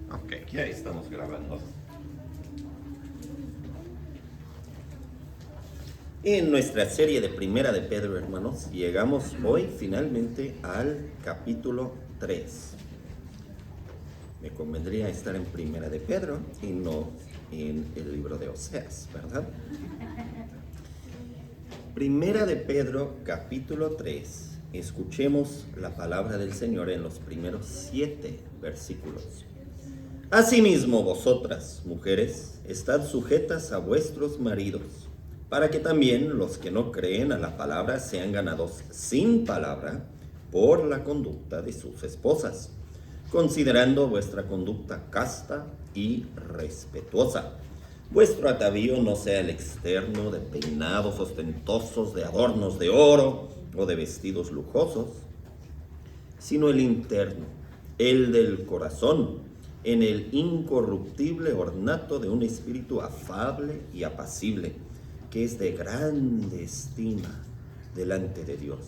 Ok, ya estamos grabando. En nuestra serie de Primera de Pedro, hermanos, llegamos hoy finalmente al capítulo 3. Me convendría estar en Primera de Pedro y no en el libro de Oseas, ¿verdad? Primera de Pedro, capítulo 3. Escuchemos la palabra del Señor en los primeros 7 versículos. Asimismo, vosotras, mujeres, estad sujetas a vuestros maridos, para que también los que no creen a la palabra sean ganados sin palabra por la conducta de sus esposas, considerando vuestra conducta casta y respetuosa. Vuestro atavío no sea el externo de peinados ostentosos, de adornos de oro o de vestidos lujosos, sino el interno, el del corazón, en el incorruptible ornato de un espíritu afable y apacible, que es de grande estima delante de Dios.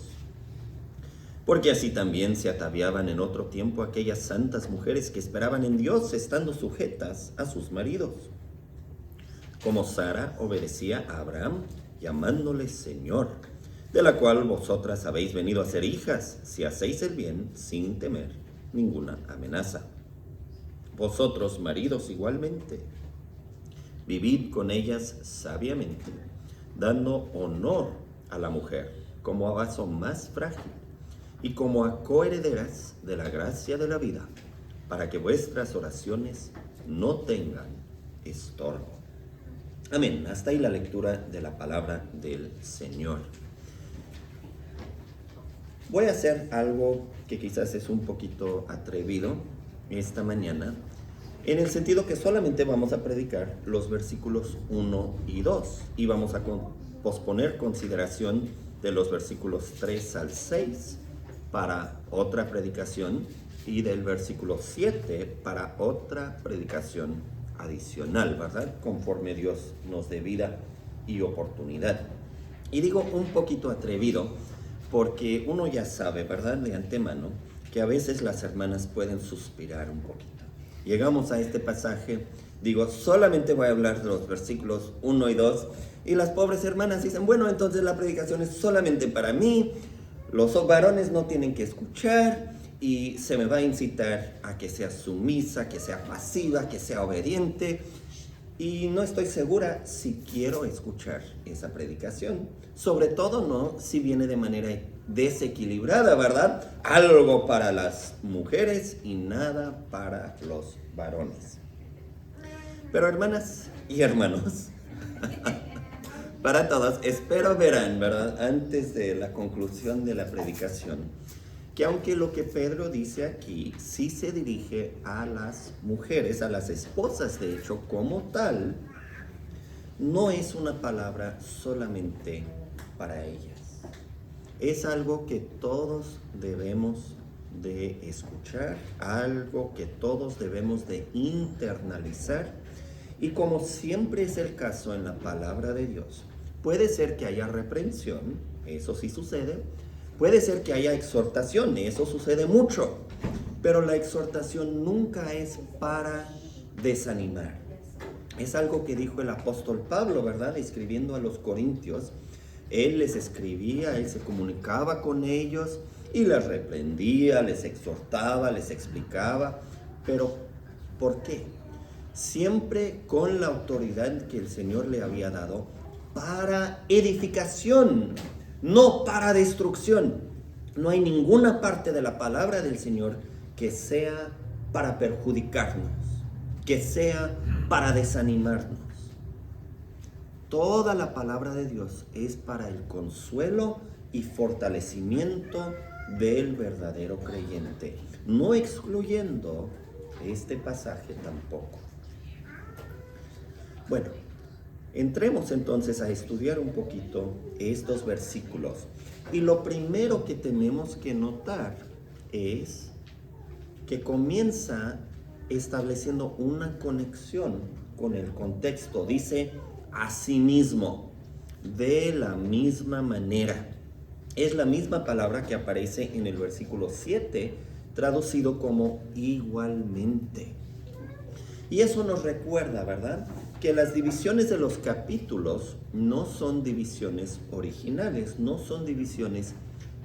Porque así también se ataviaban en otro tiempo aquellas santas mujeres que esperaban en Dios, estando sujetas a sus maridos, como Sara obedecía a Abraham, llamándole Señor, de la cual vosotras habéis venido a ser hijas, si hacéis el bien sin temer ninguna amenaza. Vosotros, maridos, igualmente, vivid con ellas sabiamente, dando honor a la mujer como a vaso más frágil y como a coherederas de la gracia de la vida, para que vuestras oraciones no tengan estorbo. Amén. Hasta ahí la lectura de la palabra del Señor. Voy a hacer algo que quizás es un poquito atrevido esta mañana, en el sentido que solamente vamos a predicar los versículos 1 y 2 y vamos a posponer consideración de los versículos 3 al 6 para otra predicación y del versículo 7 para otra predicación adicional, ¿verdad? Conforme Dios nos dé vida y oportunidad. Y digo un poquito atrevido porque uno ya sabe, ¿verdad? De antemano, que a veces las hermanas pueden suspirar un poquito. Llegamos a este pasaje, digo, solamente voy a hablar de los versículos 1 y 2, y las pobres hermanas dicen, bueno, entonces la predicación es solamente para mí, los varones no tienen que escuchar, y se me va a incitar a que sea sumisa, que sea pasiva, que sea obediente, y no estoy segura si quiero escuchar esa predicación, sobre todo no si viene de manera desequilibrada, ¿verdad? Algo para las mujeres y nada para los varones. Pero hermanas y hermanos, para todos, espero verán, ¿verdad? Antes de la conclusión de la predicación, que aunque lo que Pedro dice aquí sí se dirige a las mujeres, a las esposas de hecho como tal, no es una palabra solamente para ellas. Es algo que todos debemos de escuchar, algo que todos debemos de internalizar, y como siempre es el caso en la palabra de Dios, puede ser que haya reprensión, eso sí sucede, puede ser que haya exhortación, eso sucede mucho, pero la exhortación nunca es para desanimar. Es algo que dijo el apóstol Pablo, ¿verdad? Escribiendo a los corintios, él les escribía, él se comunicaba con ellos y les reprendía, les exhortaba, les explicaba. Pero, ¿por qué? Siempre con la autoridad que el Señor le había dado para edificación, no para destrucción. No hay ninguna parte de la palabra del Señor que sea para perjudicarnos, que sea para desanimarnos. Toda la palabra de Dios es para el consuelo y fortalecimiento del verdadero creyente, no excluyendo este pasaje tampoco. Bueno, entremos entonces a estudiar un poquito estos versículos. Y lo primero que tenemos que notar es que comienza estableciendo una conexión con el contexto. Dice, asimismo, de la misma manera. Es la misma palabra que aparece en el versículo 7, traducido como igualmente. Y eso nos recuerda, ¿verdad?, que las divisiones de los capítulos no son divisiones originales, no son divisiones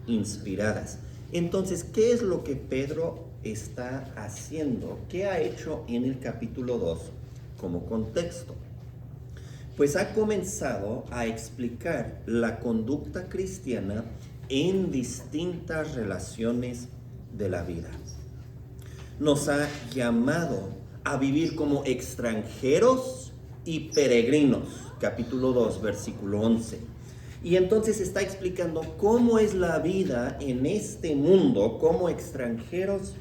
inspiradas. Entonces, ¿qué es lo que Pedro está haciendo? ¿Qué ha hecho en el capítulo 2 como contexto? Pues ha comenzado a explicar la conducta cristiana en distintas relaciones de la vida. Nos ha llamado a vivir como extranjeros y peregrinos, capítulo 2, versículo 11. Y entonces está explicando cómo es la vida en este mundo como extranjeros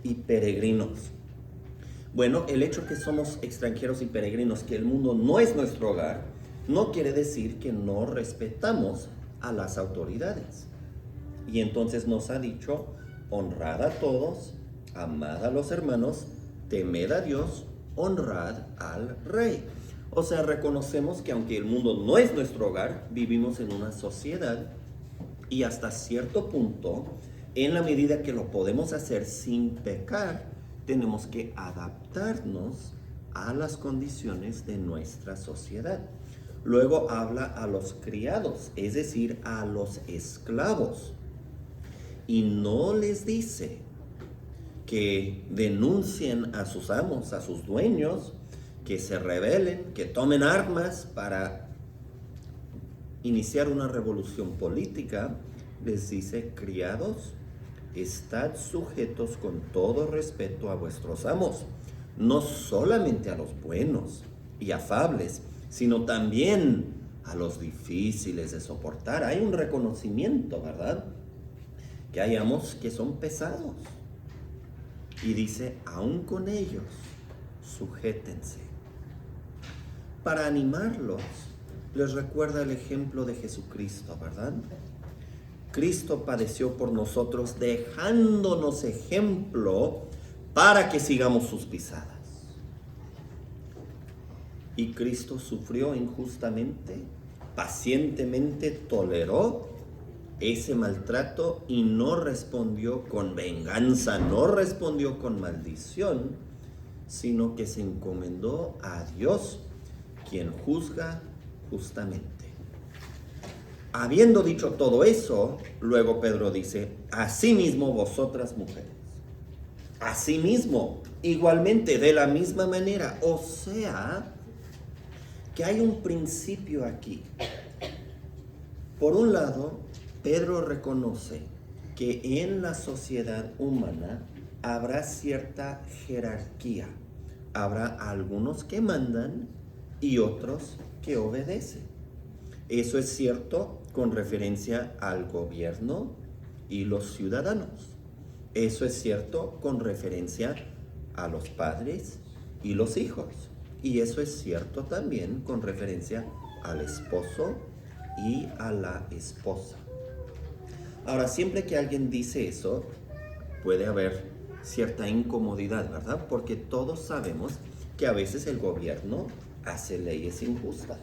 y peregrinos. Bueno, el hecho que somos extranjeros y peregrinos, que el mundo no es nuestro hogar, no quiere decir que no respetamos a las autoridades. Y entonces nos ha dicho, honrad a todos, amad a los hermanos, temed a Dios, honrad al rey. O sea, reconocemos que aunque el mundo no es nuestro hogar, vivimos en una sociedad y hasta cierto punto, en la medida que lo podemos hacer sin pecar, tenemos que adaptarnos a las condiciones de nuestra sociedad. Luego habla a los criados, es decir, a los esclavos. Y no les dice que denuncien a sus amos, a sus dueños, que se rebelen, que tomen armas para iniciar una revolución política. Les dice, criados, estad sujetos con todo respeto a vuestros amos, no solamente a los buenos y afables, sino también a los difíciles de soportar. Hay un reconocimiento, ¿verdad?, que hay amos que son pesados. Y dice, aún con ellos, sujétense. Para animarlos, les recuerda el ejemplo de Jesucristo, ¿verdad? Cristo padeció por nosotros, dejándonos ejemplo para que sigamos sus pisadas. Y Cristo sufrió injustamente, pacientemente toleró ese maltrato y no respondió con venganza, no respondió con maldición, sino que se encomendó a Dios, quien juzga justamente. Habiendo dicho todo eso, luego Pedro dice, asimismo vosotras mujeres, asimismo, igualmente, de la misma manera. O sea, que hay un principio aquí. Por un lado, Pedro reconoce que en la sociedad humana habrá cierta jerarquía. Habrá algunos que mandan y otros que obedecen. Eso es cierto con referencia al gobierno y los ciudadanos. Eso es cierto con referencia a los padres y los hijos. Y eso es cierto también con referencia al esposo y a la esposa. Ahora, siempre que alguien dice eso, puede haber cierta incomodidad, ¿verdad? Porque todos sabemos que a veces el gobierno hace leyes injustas.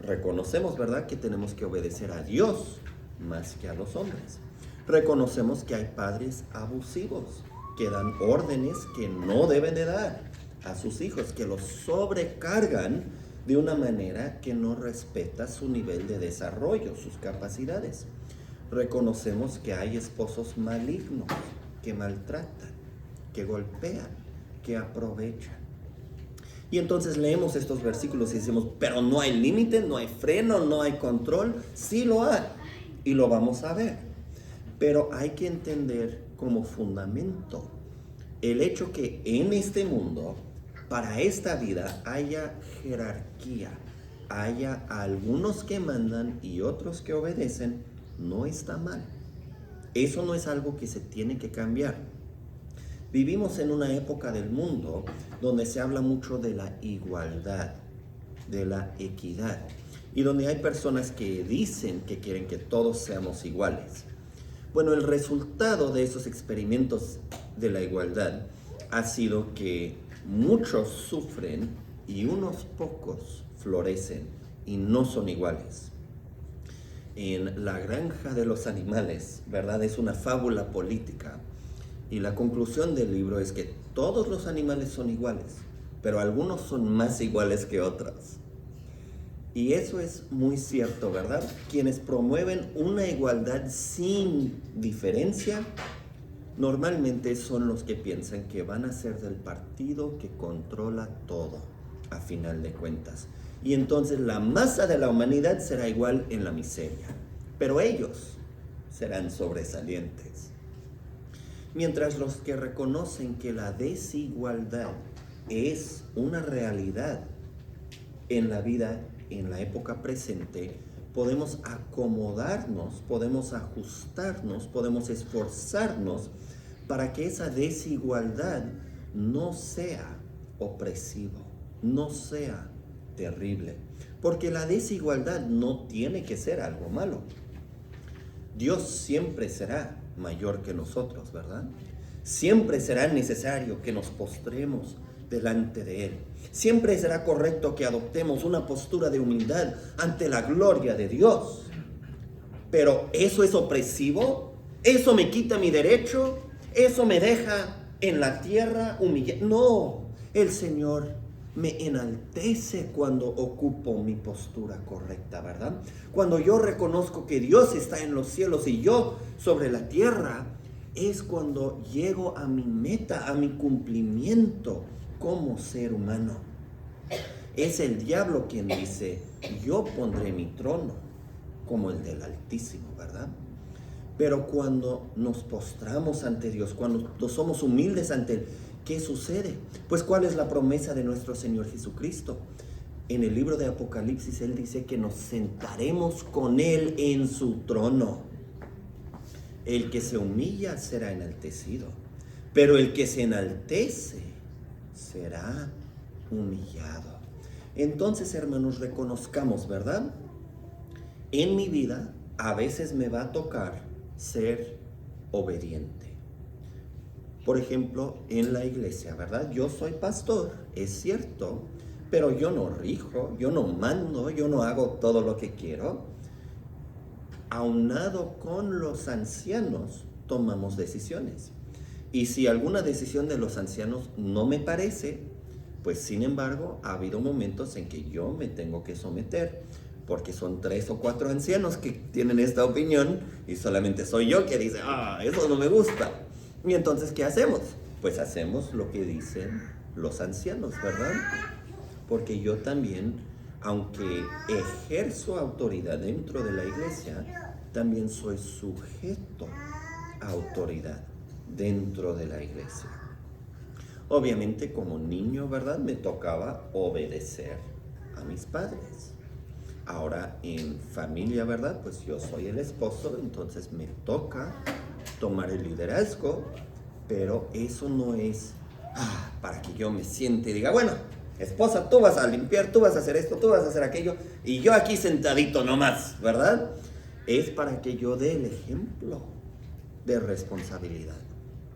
Reconocemos, ¿verdad?, que tenemos que obedecer a Dios más que a los hombres. Reconocemos que hay padres abusivos que dan órdenes que no deben de dar a sus hijos, que los sobrecargan de una manera que no respeta su nivel de desarrollo, sus capacidades. Reconocemos que hay esposos malignos que maltratan, que golpean, que aprovechan. Y entonces leemos estos versículos y decimos, pero no hay límite, no hay freno, no hay control. Sí lo hay y lo vamos a ver. Pero hay que entender como fundamento el hecho que en este mundo, para esta vida, haya jerarquía, haya algunos que mandan y otros que obedecen, no está mal. Eso no es algo que se tiene que cambiar. Vivimos en una época del mundo donde se habla mucho de la igualdad, de la equidad, y donde hay personas que dicen que quieren que todos seamos iguales. Bueno, el resultado de esos experimentos de la igualdad ha sido que muchos sufren y unos pocos florecen y no son iguales. En La granja de los animales, ¿verdad?, es una fábula política, y la conclusión del libro es que todos los animales son iguales, pero algunos son más iguales que otros. Y eso es muy cierto, ¿verdad? Quienes promueven una igualdad sin diferencia, normalmente son los que piensan que van a ser del partido que controla todo, a final de cuentas. Y entonces la masa de la humanidad será igual en la miseria, pero ellos serán sobresalientes. Mientras los que reconocen que la desigualdad es una realidad en la vida, en la época presente, podemos acomodarnos, podemos ajustarnos, podemos esforzarnos para que esa desigualdad no sea opresivo, no sea terrible. Porque la desigualdad no tiene que ser algo malo. Dios siempre será mayor que nosotros, ¿verdad? Siempre será necesario que nos postremos delante de Él. Siempre será correcto que adoptemos una postura de humildad ante la gloria de Dios. Pero ¿eso es opresivo? ¿Eso me quita mi derecho? ¿Eso me deja en la tierra humillado? No, el Señor me enaltece cuando ocupo mi postura correcta, ¿verdad? Cuando yo reconozco que Dios está en los cielos y yo sobre la tierra, es cuando llego a mi meta, a mi cumplimiento como ser humano. Es el diablo quien dice, yo pondré mi trono como el del Altísimo, ¿verdad? Pero cuando nos postramos ante Dios, cuando somos humildes ante Él, ¿qué sucede? Pues ¿cuál es la promesa de nuestro Señor Jesucristo? En el libro de Apocalipsis Él dice que nos sentaremos con Él en su trono. El que se humilla será enaltecido, pero el que se enaltece será humillado. Entonces, hermanos, reconozcamos, ¿verdad? En mi vida a veces me va a tocar ser obediente. Por ejemplo, en la iglesia, ¿verdad? Yo soy pastor, es cierto, pero yo no rijo, yo no mando, yo no hago todo lo que quiero. Aunado con los ancianos, tomamos decisiones. Y si alguna decisión de los ancianos no me parece, pues sin embargo, ha habido momentos en que yo me tengo que someter, porque son 3 o 4 ancianos que tienen esta opinión y solamente soy yo que dice, eso no me gusta. Y entonces, ¿qué hacemos? Pues hacemos lo que dicen los ancianos, ¿verdad? Porque yo también, aunque ejerzo autoridad dentro de la iglesia, también soy sujeto a autoridad dentro de la iglesia. Obviamente, como niño, ¿verdad? Me tocaba obedecer a mis padres. Ahora, en familia, ¿verdad? Pues yo soy el esposo, entonces me toca tomar el liderazgo, pero eso no es para que yo me siente y diga, bueno, esposa, tú vas a limpiar, tú vas a hacer esto, tú vas a hacer aquello, y yo aquí sentadito nomás, ¿verdad? Es para que yo dé el ejemplo de responsabilidad,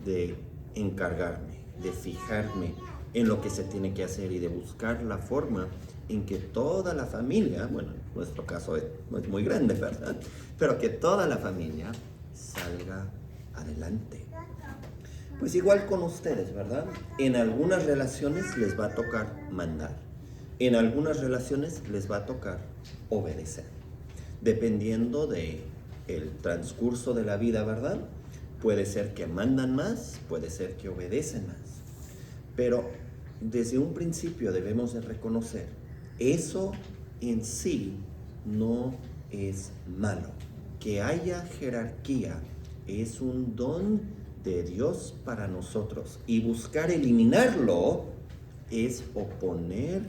de encargarme, de fijarme en lo que se tiene que hacer y de buscar la forma en que toda la familia, bueno, en nuestro caso no es muy grande, ¿verdad? Pero que toda la familia salga adelante. Pues igual con ustedes, ¿verdad? En algunas relaciones les va a tocar mandar. En algunas relaciones les va a tocar obedecer. Dependiendo de el transcurso de la vida, ¿verdad? Puede ser que mandan más, puede ser que obedecen más. Pero desde un principio debemos de reconocer, eso en sí no es malo. Que haya jerarquía es un don de Dios para nosotros. Y buscar eliminarlo es oponer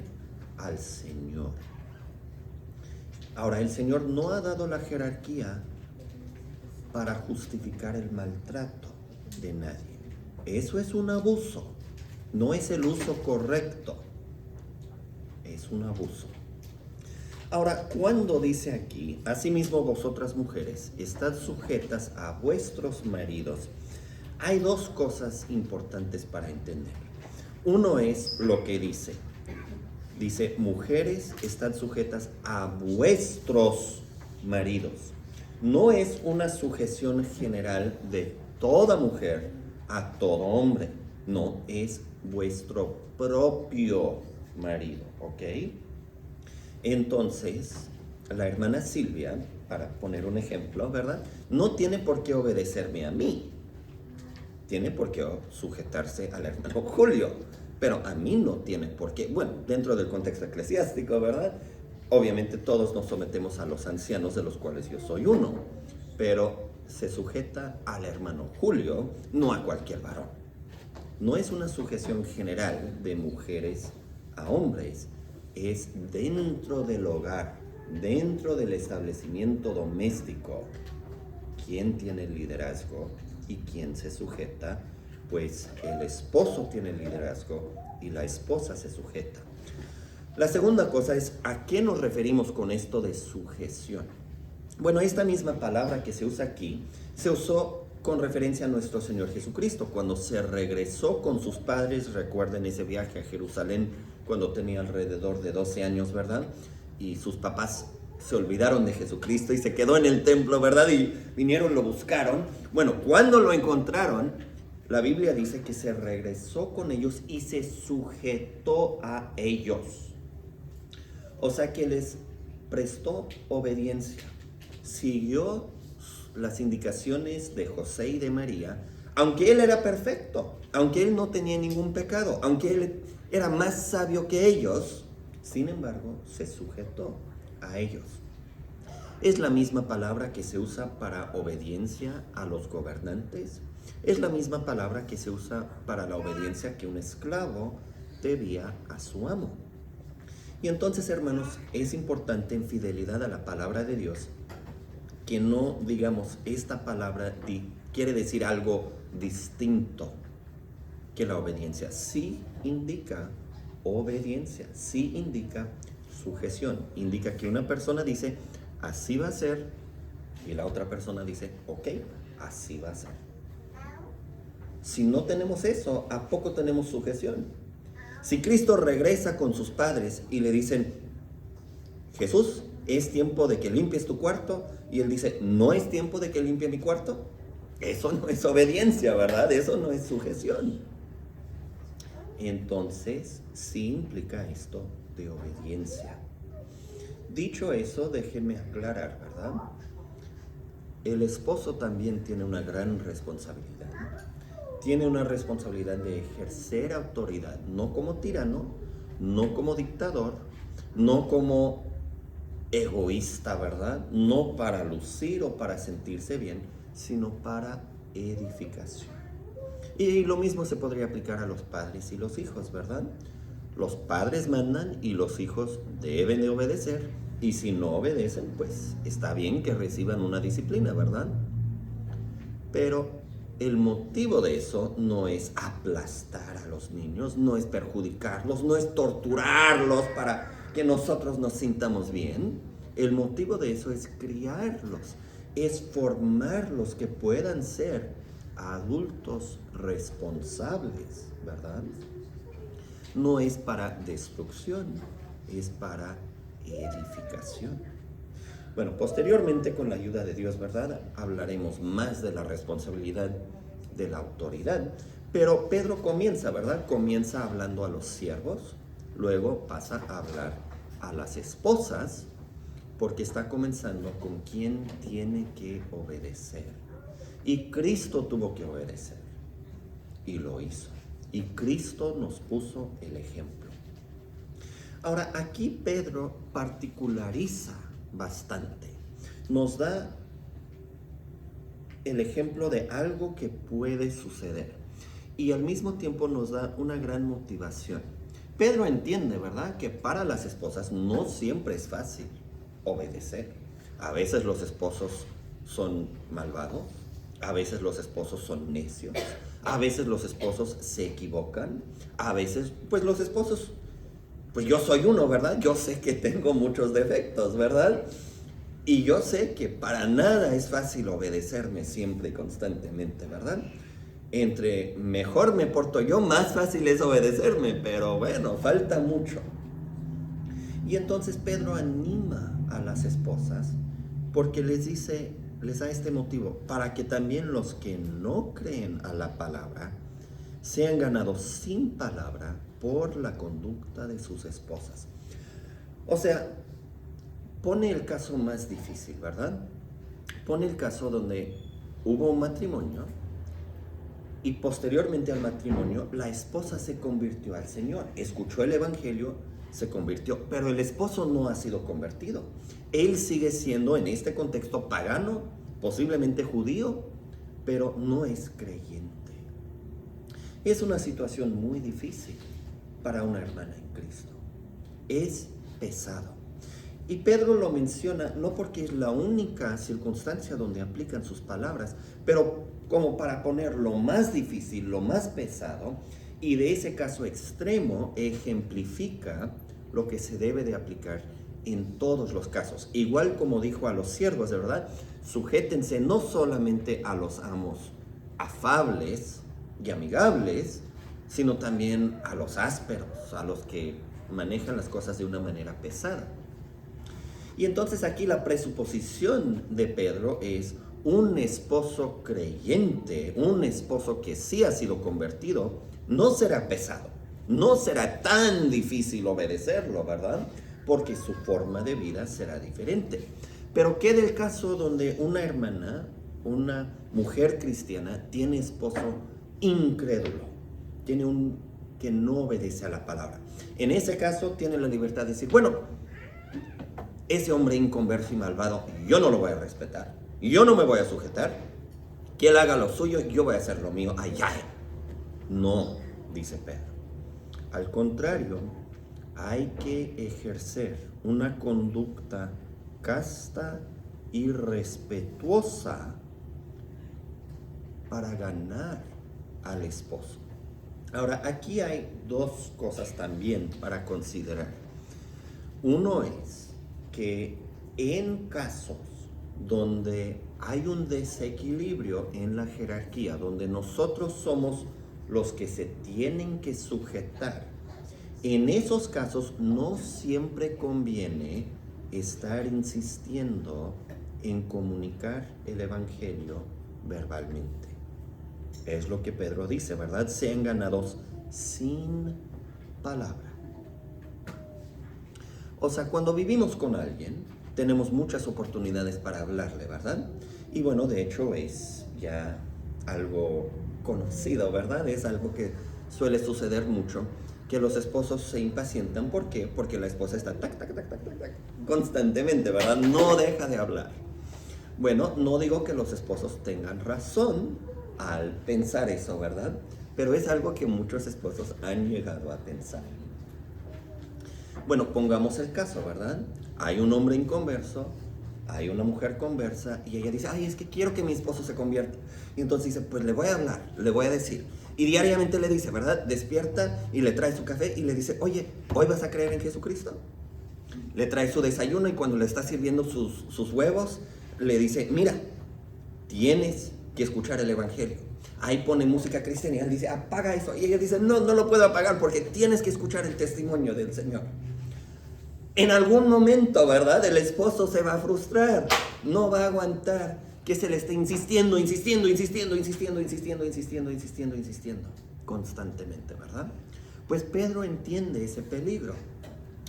al Señor. Ahora, el Señor no ha dado la jerarquía para justificar el maltrato de nadie. Eso es un abuso. No es el uso correcto. Es un abuso. Ahora, cuando dice aquí, asimismo vosotras mujeres, estad sujetas a vuestros maridos, hay 2 cosas importantes para entender. Uno es lo que dice. Dice, mujeres, estad sujetas a vuestros maridos. No es una sujeción general de toda mujer a todo hombre. No, es vuestro propio marido, ¿ok? Entonces, la hermana Silvia, para poner un ejemplo, ¿verdad? No tiene por qué obedecerme a mí, tiene por qué sujetarse al hermano Julio, pero a mí no tiene por qué, bueno, dentro del contexto eclesiástico, ¿verdad? Obviamente todos nos sometemos a los ancianos, de los cuales yo soy uno, pero se sujeta al hermano Julio, no a cualquier varón. No es una sujeción general de mujeres a hombres, es dentro del hogar, dentro del establecimiento doméstico. ¿Quién tiene el liderazgo y quién se sujeta? Pues el esposo tiene el liderazgo y la esposa se sujeta. La segunda cosa es, ¿a qué nos referimos con esto de sujeción? Bueno, esta misma palabra que se usa aquí, se usó con referencia a nuestro Señor Jesucristo, cuando se regresó con sus padres. Recuerden ese viaje a Jerusalén cuando tenía alrededor de 12 años, ¿verdad? Y sus papás se olvidaron de Jesucristo y se quedó en el templo, ¿verdad? Y vinieron, lo buscaron. Bueno, cuando lo encontraron, la Biblia dice que se regresó con ellos y se sujetó a ellos. O sea que les prestó obediencia, siguió las indicaciones de José y de María, aunque él era perfecto, aunque él no tenía ningún pecado, aunque él era más sabio que ellos, sin embargo, se sujetó a ellos. Es la misma palabra que se usa para obediencia a los gobernantes, es la misma palabra que se usa para la obediencia que un esclavo debía a su amo. Y entonces, hermanos, es importante en fidelidad a la palabra de Dios que no digamos esta palabra quiere decir algo distinto que la obediencia. Sí indica obediencia, sí indica sujeción, indica que una persona dice así va a ser y la otra persona dice ok, así va a ser. Si no tenemos eso, ¿a poco tenemos sujeción? Si Cristo regresa con sus padres y le dicen, Jesús, es tiempo de que limpies tu cuarto, y él dice, no es tiempo de que limpie mi cuarto, eso no es obediencia, ¿verdad? Eso no es sujeción. Entonces, sí implica esto de obediencia. Dicho eso, déjenme aclarar, ¿verdad? El esposo también tiene una gran responsabilidad. Tiene una responsabilidad de ejercer autoridad, no como tirano, no como dictador, no como egoísta, ¿verdad? No para lucir o para sentirse bien, sino para edificación. Y lo mismo se podría aplicar a los padres y los hijos, ¿verdad? Los padres mandan y los hijos deben de obedecer, y si no obedecen, pues está bien que reciban una disciplina, ¿verdad? Pero el motivo de eso no es aplastar a los niños, no es perjudicarlos, no es torturarlos para que nosotros nos sintamos bien. El motivo de eso es criarlos, es formarlos que puedan ser adultos responsables, ¿verdad? No es para destrucción, es para edificación. Bueno, posteriormente, con la ayuda de Dios, ¿verdad?, hablaremos más de la responsabilidad de la autoridad. Pero Pedro comienza, ¿verdad? Comienza hablando a los siervos, luego pasa a hablar a las esposas, porque está comenzando con quién tiene que obedecer. Y Cristo tuvo que obedecer, y lo hizo. Y Cristo nos puso el ejemplo. Ahora, aquí Pedro particulariza bastante. Nos da el ejemplo de algo que puede suceder y al mismo tiempo nos da una gran motivación. Pedro entiende, ¿verdad?, que para las esposas no siempre es fácil obedecer. A veces los esposos son malvados, a veces los esposos son necios, a veces los esposos se equivocan, a veces, pues los esposos, pues yo soy uno, ¿verdad? Yo sé que tengo muchos defectos, ¿verdad? Y yo sé que para nada es fácil obedecerme siempre y constantemente, ¿verdad? Entre mejor me porto yo, más fácil es obedecerme, pero bueno, falta mucho. Y entonces Pedro anima a las esposas porque les dice, les da este motivo, para que también los que no creen a la palabra sean ganados sin palabra por la conducta de sus esposas. O sea, pone el caso más difícil, ¿verdad? Pone el caso donde hubo un matrimonio y posteriormente al matrimonio la esposa se convirtió al Señor, escuchó el evangelio, se convirtió, pero el esposo no ha sido convertido. Él sigue siendo en este contexto pagano, posiblemente judío, pero no es creyente. Es una situación muy difícil para una hermana en Cristo. Es pesado. Y Pedro lo menciona no porque es la única circunstancia donde aplican sus palabras, pero como para poner lo más difícil, lo más pesado, y de ese caso extremo ejemplifica lo que se debe de aplicar en todos los casos. Igual como dijo a los siervos, de verdad, sujétense no solamente a los amos afables y amigables, sino también a los ásperos, a los que manejan las cosas de una manera pesada. Y entonces aquí la presuposición de Pedro es un esposo creyente, un esposo que sí ha sido convertido, no será pesado, no será tan difícil obedecerlo, ¿verdad? Porque su forma de vida será diferente. Pero ¿qué del caso donde una hermana, una mujer cristiana, tiene esposo incrédulo, tiene un que no obedece a la palabra? En ese caso tiene la libertad de decir, bueno, ese hombre inconverso y malvado, yo no lo voy a respetar, yo no me voy a sujetar, que él haga lo suyo, yo voy a hacer lo mío, allá. No, dice Pedro. Al contrario, hay que ejercer una conducta casta y respetuosa para ganar al esposo. Ahora, aquí hay dos cosas también para considerar. Uno es que en casos donde hay un desequilibrio en la jerarquía, donde nosotros somos los que se tienen que sujetar, en esos casos no siempre conviene estar insistiendo en comunicar el evangelio verbalmente. Es lo que Pedro dice, ¿verdad? Sean ganados sin palabra. O sea, cuando vivimos con alguien, tenemos muchas oportunidades para hablarle, ¿verdad? Y bueno, de hecho es ya algo conocido, ¿verdad? Es algo que suele suceder mucho, que los esposos se impacientan. ¿Por qué? Porque la esposa está tac, tac, tac, tac, tac, tac, constantemente, ¿verdad? No deja de hablar. Bueno, no digo que los esposos tengan razón al pensar eso, ¿verdad? Pero es algo que muchos esposos han llegado a pensar. Bueno, pongamos el caso, ¿verdad? Hay un hombre inconverso, hay una mujer conversa y ella dice, ay, es que quiero que mi esposo se convierta. Y entonces dice, pues le voy a hablar, le voy a decir. Y diariamente le dice, ¿verdad? Despierta y le trae su café y le dice, oye, ¿hoy vas a creer en Jesucristo? Le trae su desayuno y cuando le está sirviendo sus huevos, le dice, mira, tienes que escuchar el evangelio. Ahí pone música cristiana y él dice, apaga eso. Y ella dice, no, no lo puedo apagar porque tienes que escuchar el testimonio del Señor. En algún momento, ¿verdad? El esposo se va a frustrar, no va a aguantar que se le esté insistiendo constantemente, ¿verdad? Pues Pedro entiende ese peligro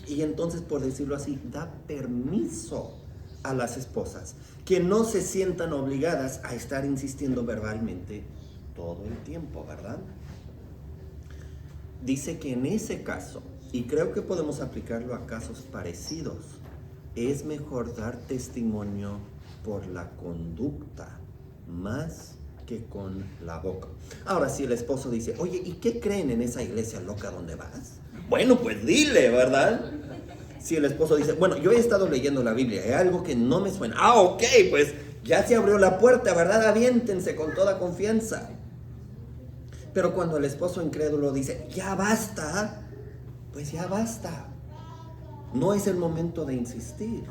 y entonces, por decirlo así, da permiso a las esposas que no se sientan obligadas a estar insistiendo verbalmente todo el tiempo, ¿verdad? Dice que en ese caso, y creo que podemos aplicarlo a casos parecidos, es mejor dar testimonio por la conducta más que con la boca. Ahora, si el esposo dice, oye, ¿y qué creen en esa iglesia loca donde vas? Bueno, pues dile, ¿verdad? Si el esposo dice, bueno, yo he estado leyendo la Biblia, hay algo que no me suena. Ah, ok, pues ya se abrió la puerta, ¿verdad? Aviéntense con toda confianza. Pero cuando el esposo incrédulo dice, ya basta, pues ya basta. No es el momento de insistir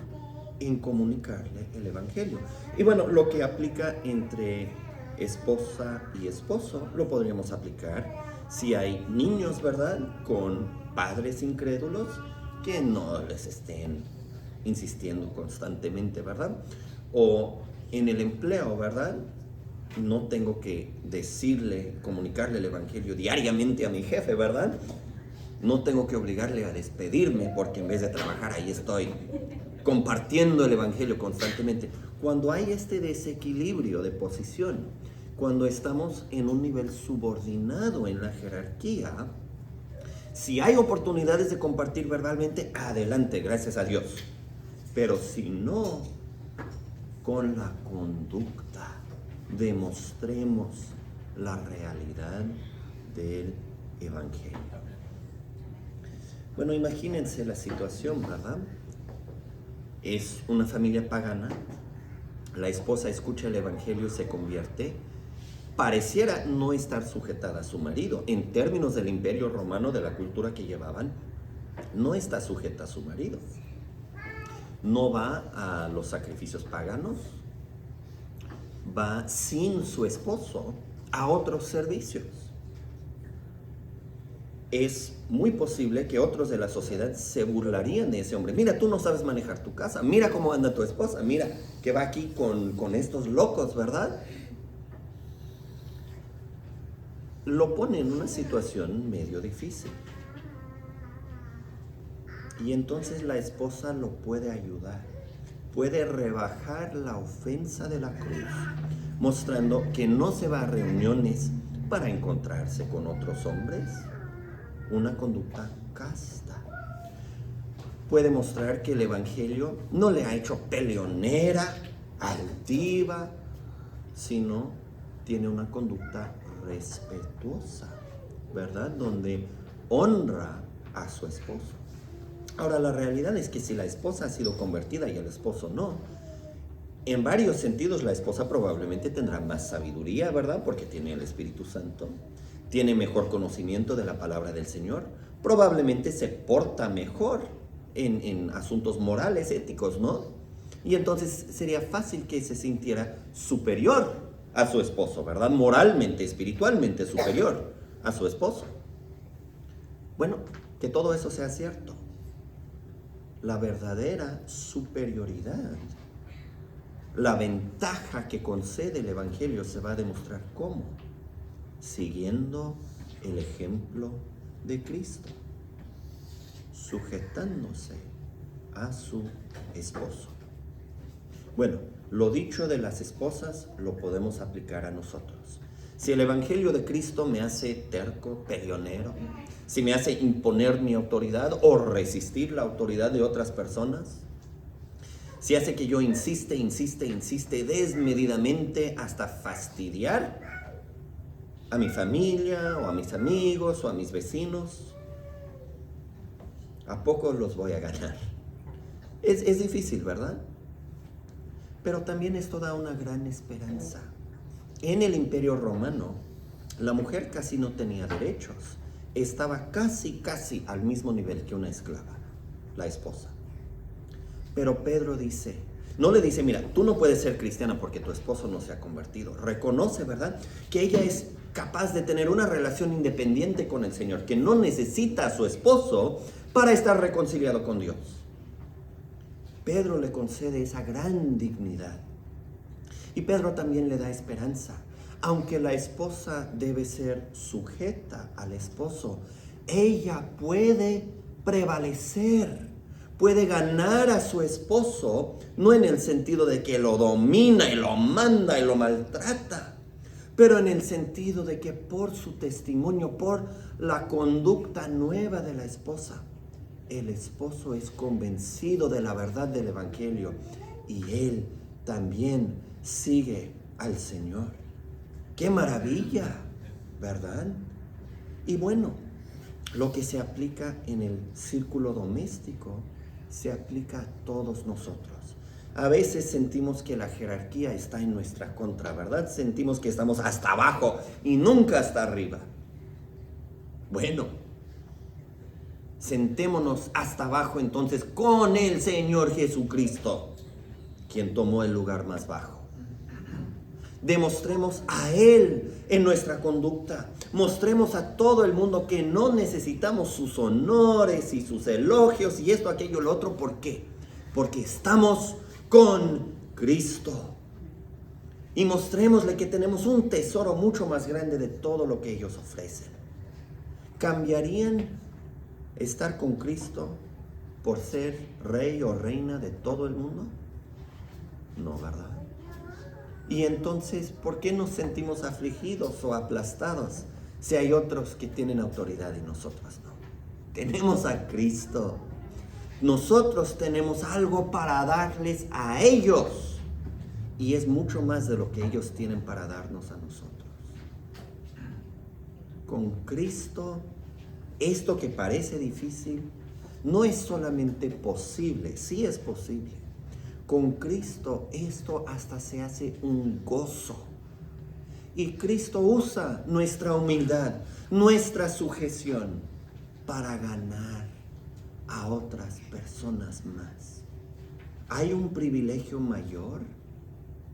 en comunicarle el evangelio. Y bueno, lo que aplica entre esposa y esposo, lo podríamos aplicar si hay niños, ¿verdad? Con padres incrédulos, que no les estén insistiendo constantemente, ¿verdad? O en el empleo, ¿verdad? no tengo que decirle, comunicarle el evangelio diariamente a mi jefe, ¿verdad? No tengo que obligarle a despedirme porque en vez de trabajar ahí estoy compartiendo el evangelio constantemente. Cuando hay este desequilibrio de posición, cuando estamos en un nivel subordinado en la jerarquía, si hay oportunidades de compartir verbalmente, adelante, gracias a Dios. Pero si no, con la conducta demostremos la realidad del evangelio. Bueno, imagínense la situación, ¿verdad? Es una familia pagana, la esposa escucha el evangelio y se convierte. Pareciera no estar sujetada a su marido. En términos del imperio romano, de la cultura que llevaban, no está sujeta a su marido. No va a los sacrificios paganos, va sin su esposo a otros servicios. Es muy posible que otros de la sociedad se burlarían de ese hombre. Mira, tú no sabes manejar tu casa, mira cómo anda tu esposa, mira que va aquí con estos locos, ¿verdad? Lo pone en una situación medio difícil. Y entonces la esposa lo puede ayudar, puede rebajar la ofensa de la cruz, mostrando que no se va a reuniones para encontrarse con otros hombres, una conducta casta. Puede mostrar que el evangelio no le ha hecho peleonera, altiva, sino tiene una conducta respetuosa, ¿verdad? Donde honra a su esposo. Ahora, la realidad es que si la esposa ha sido convertida y el esposo no, en varios sentidos la esposa probablemente tendrá más sabiduría, ¿verdad? Porque tiene el Espíritu Santo, tiene mejor conocimiento de la palabra del Señor, probablemente se porta mejor en asuntos morales, éticos, ¿no? Y entonces sería fácil que se sintiera superior a su esposo, ¿verdad? Moralmente, espiritualmente superior a su esposo. Bueno, que todo eso sea cierto. La verdadera superioridad, la ventaja que concede el evangelio se va a demostrar ¿cómo? Siguiendo el ejemplo de Cristo, sujetándose a su esposo. Bueno, lo dicho de las esposas lo podemos aplicar a nosotros. Si el evangelio de Cristo me hace terco, peleonero, si me hace imponer mi autoridad o resistir la autoridad de otras personas, si hace que yo insiste desmedidamente hasta fastidiar a mi familia o a mis amigos o a mis vecinos, ¿a poco los voy a ganar? Es difícil, ¿verdad? Pero también esto da una gran esperanza. En el Imperio Romano, la mujer casi no tenía derechos. Estaba casi al mismo nivel que una esclava, la esposa. Pero Pedro dice, no le dice, mira, tú no puedes ser cristiana porque tu esposo no se ha convertido. Reconoce, ¿verdad?, que ella es capaz de tener una relación independiente con el Señor, que no necesita a su esposo para estar reconciliado con Dios. Pedro le concede esa gran dignidad. Y Pedro también le da esperanza. Aunque la esposa debe ser sujeta al esposo, ella puede prevalecer, puede ganar a su esposo, no en el sentido de que lo domina y lo manda y lo maltrata, pero en el sentido de que por su testimonio, por la conducta nueva de la esposa, el esposo es convencido de la verdad del evangelio y él también sigue al Señor. ¡Qué maravilla!, ¿verdad? Y bueno, lo que se aplica en el círculo doméstico se aplica a todos nosotros. A veces sentimos que la jerarquía está en nuestra contra, ¿verdad? Sentimos que estamos hasta abajo y nunca hasta arriba. Bueno, sentémonos hasta abajo entonces con el Señor Jesucristo, quien tomó el lugar más bajo. Demostremos a Él en nuestra conducta. Mostremos a todo el mundo que no necesitamos sus honores y sus elogios y esto, aquello, lo otro. ¿Por qué? Porque estamos con Cristo. y mostrémosle que tenemos un tesoro mucho más grande de todo lo que ellos ofrecen. ¿Cambiarían estar con Cristo por ser rey o reina de todo el mundo? No, ¿verdad? Y entonces, ¿por qué nos sentimos afligidos o aplastados si hay otros que tienen autoridad y nosotros no? Tenemos a Cristo. Nosotros tenemos algo para darles a ellos. Y es mucho más de lo que ellos tienen para darnos a nosotros. Con Cristo, esto que parece difícil, no es solamente posible, sí es posible. Con Cristo esto hasta se hace un gozo. Y Cristo usa nuestra humildad, nuestra sujeción para ganar a otras personas más. ¿Hay un privilegio mayor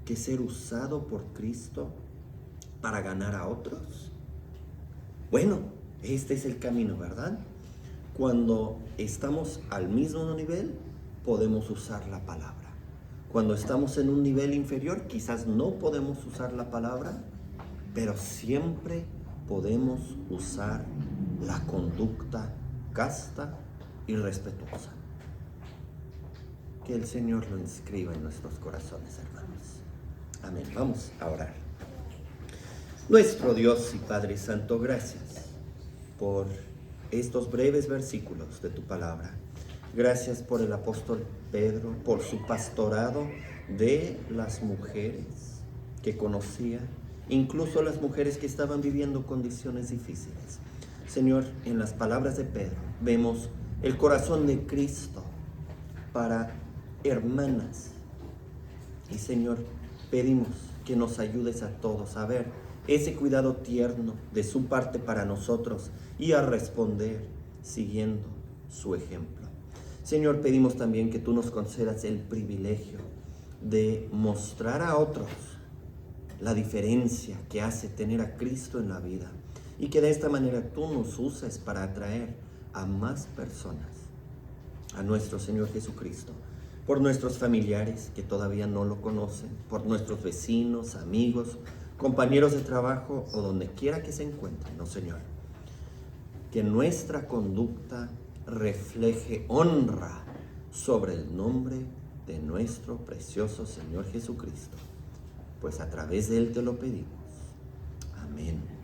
que ser usado por Cristo para ganar a otros? Bueno, este es el camino, ¿verdad? Cuando estamos al mismo nivel, podemos usar la palabra. Cuando estamos en un nivel inferior, quizás no podemos usar la palabra, pero siempre podemos usar la conducta casta y respetuosa. Que el Señor lo inscriba en nuestros corazones, hermanos. Amén. Vamos a orar. Nuestro Dios y Padre Santo, gracias por estos breves versículos de tu palabra. Gracias por el apóstol Pedro, por su pastorado de las mujeres que conocía, incluso las mujeres que estaban viviendo condiciones difíciles. Señor, en las palabras de Pedro vemos el corazón de Cristo para hermanas. Y Señor, pedimos que nos ayudes a todos a ver ese cuidado tierno de su parte para nosotros y a responder siguiendo su ejemplo. Señor, pedimos también que tú nos concedas el privilegio de mostrar a otros la diferencia que hace tener a Cristo en la vida y que de esta manera tú nos uses para atraer a más personas a nuestro Señor Jesucristo, por nuestros familiares que todavía no lo conocen, por nuestros vecinos, amigos, compañeros de trabajo o donde quiera que se encuentren, ¿no, Señor? Que nuestra conducta refleje honra sobre el nombre de nuestro precioso Señor Jesucristo, pues a través de Él te lo pedimos. Amén.